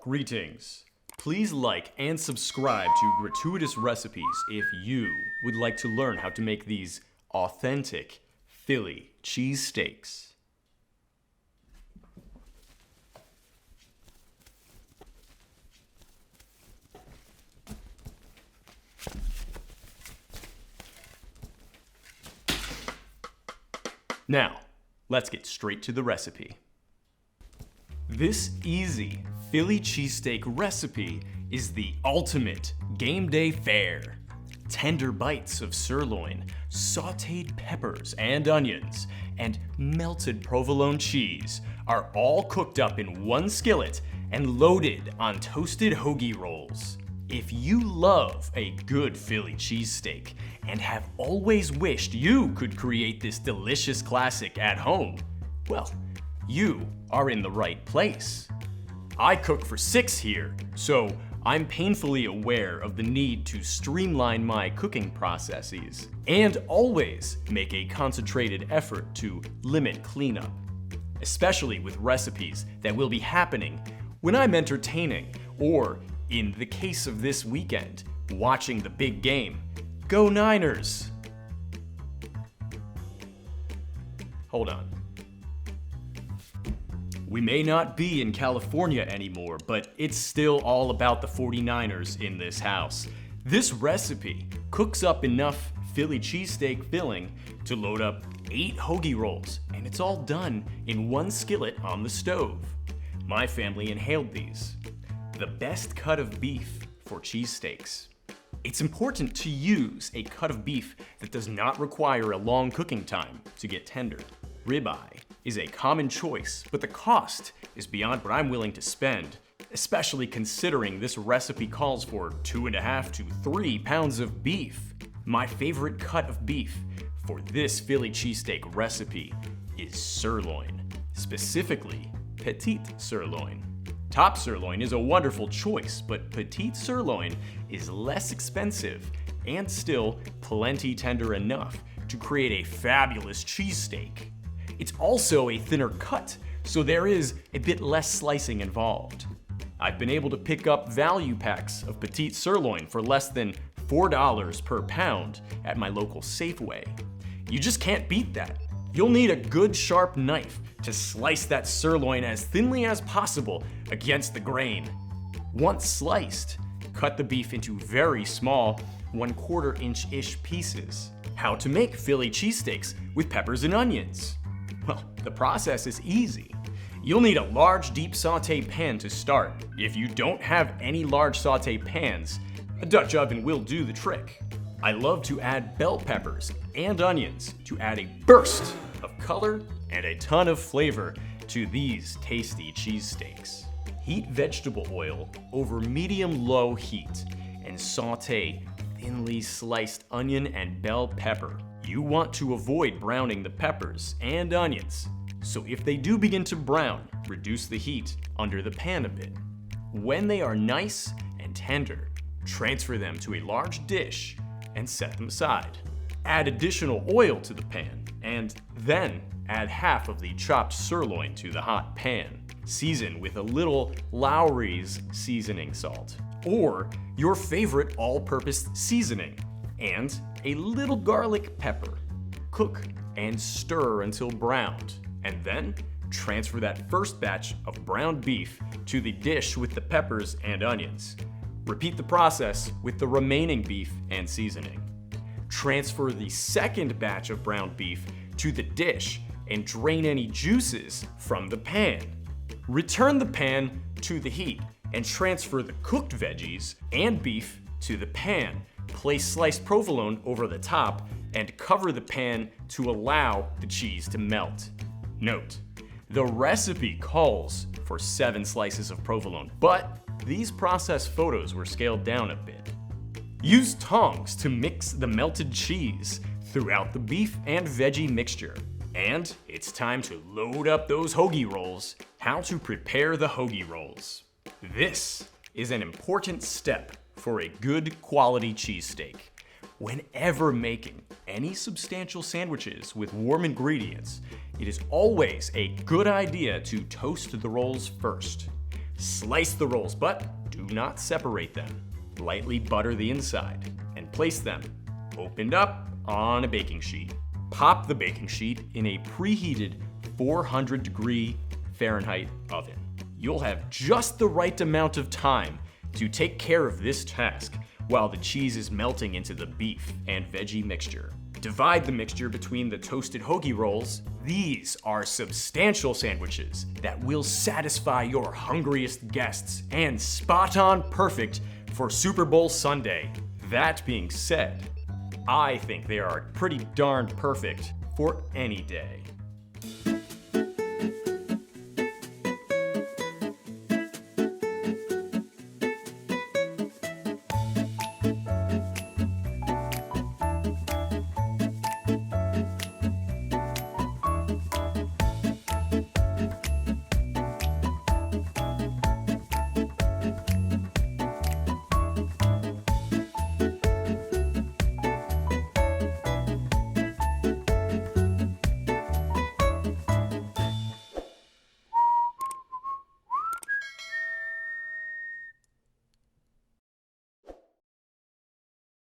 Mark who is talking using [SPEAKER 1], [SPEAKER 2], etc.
[SPEAKER 1] Greetings. Please like and subscribe to Gratuitous Recipes if you would like to learn how to make these authentic Philly cheesesteaks. Now, let's get straight to the recipe. This easy Philly cheesesteak recipe is the ultimate game day fare. Tender bites of sirloin, sautéed peppers and onions, and melted provolone cheese are all cooked up in one skillet and loaded on toasted hoagie rolls. If you love a good Philly cheesesteak and have always wished you could create this delicious classic at home, well, you are in the right place. I cook for 6 here, so I'm painfully aware of the need to streamline my cooking processes and always make a concentrated effort to limit cleanup, especially with recipes that will be happening when I'm entertaining or, in the case of this weekend, watching the big game. Go Niners! Hold on. We may not be in California anymore, but it's still all about the 49ers in this house. This recipe cooks up enough Philly cheesesteak filling to load up 8 hoagie rolls, and it's all done in one skillet on the stove. My family inhaled these. The best cut of beef for cheesesteaks. It's important to use a cut of beef that does not require a long cooking time to get tender. Ribeye is a common choice, but the cost is beyond what I'm willing to spend, especially considering this recipe calls for 2.5 to 3 pounds of beef. My favorite cut of beef for this Philly cheesesteak recipe is sirloin, specifically petite sirloin. Top sirloin is a wonderful choice, but petite sirloin is less expensive and still plenty tender enough to create a fabulous cheesesteak. It's also a thinner cut, so there is a bit less slicing involved. I've been able to pick up value packs of petite sirloin for less than $4 per pound at my local Safeway. You just can't beat that. You'll need a good sharp knife to slice that sirloin as thinly as possible against the grain. Once sliced, cut the beef into very small 1/4 inch-ish pieces. How to make Philly cheesesteaks with peppers and onions? Well, the process is easy. You'll need a large deep sauté pan to start. If you don't have any large sauté pans, a Dutch oven will do the trick. I love to add bell peppers and onions to add a burst of color and a ton of flavor to these tasty cheesesteaks. Heat vegetable oil over medium-low heat and sauté thinly sliced onion and bell pepper. You want to avoid browning the peppers and onions, so if they do begin to brown, reduce the heat under the pan a bit. When they are nice and tender, transfer them to a large dish and set them aside. Add additional oil to the pan, and then add half of the chopped sirloin to the hot pan. Season with a little Lowry's seasoning salt, or your favorite all-purpose seasoning, and a little garlic pepper. Cook and stir until browned, and then transfer that first batch of browned beef to the dish with the peppers and onions. Repeat the process with the remaining beef and seasoning. Transfer the second batch of browned beef to the dish and drain any juices from the pan. Return the pan to the heat and transfer the cooked veggies and beef to the pan. Place sliced provolone over the top and cover the pan to allow the cheese to melt. Note, the recipe calls for 7 slices of provolone, but these process photos were scaled down a bit. Use tongs to mix the melted cheese throughout the beef and veggie mixture. And it's time to load up those hoagie rolls. How to prepare the hoagie rolls. This is an important step for a good quality cheesesteak. Whenever making any substantial sandwiches with warm ingredients, it is always a good idea to toast the rolls first. Slice the rolls, but do not separate them. Lightly butter the inside and place them, opened up, on a baking sheet. Pop the baking sheet in a preheated 400-degree Fahrenheit oven. You'll have just the right amount of time to take care of this task while the cheese is melting into the beef and veggie mixture. Divide the mixture between the toasted hoagie rolls. These are substantial sandwiches that will satisfy your hungriest guests and spot on perfect for Super Bowl Sunday. That being said, I think they are pretty darn perfect for any day.